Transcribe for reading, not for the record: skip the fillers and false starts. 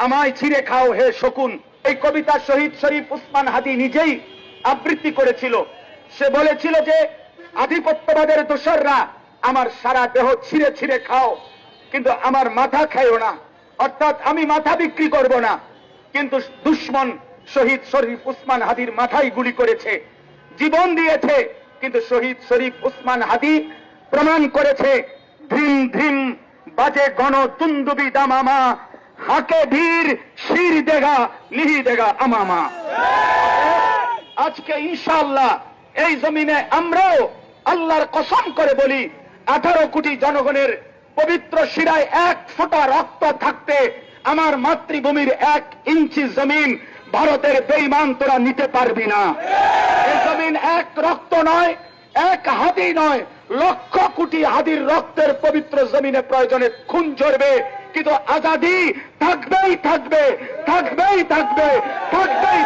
আমায় ছিঁড়ে খাও হে শকুন। এই কবিতা শহীদ শরীফ উসমান হাদী নিজেই আবৃত্তি করেছিল। সে বলেছিল যে আধিপত্যবাদের দোসররা আমার সারা দেহ ছিঁড়ে ছিঁড়ে খাও, কিন্তু আমার মাথা খাইও না, অর্থাৎ আমি মাথা বিক্রি করব না। কিন্তু দুশ্মন শহীদ শরীফ উসমান হাদীর মাথায় গুলি করেছে, জীবন দিয়েছে, কিন্তু শহীদ শরীফ উসমান হাদী প্রমাণ করেছে ধ্রিম ধ্রিম বাজে গণ তুন্দুবি দামামা, হাকে ধীর শির দেগা লিহি দেগা আমামা। আজকে ইনশাআল্লাহ এই জমিনে আমরাও আল্লাহর কসম করে বলি, 18 কোটি জনগণের পবিত্র শিরায় 1 ফোঁটা রক্ত থাকতে আমার মাতৃভূমির 1 ইঞ্চি জমিন ভারতের বেঈমান তোরা নিতে পারবি না। এই জমিন 1 রক্ত নয়, 1 হাদি নয়, লক্ষ কোটি হাদির রক্তের পবিত্র জমিনে প্রয়োজনে খুন ঝরবে, কিন্তু আজাদি থাকবেই থাকবে, থাকবেই থাকবে, থাকবেই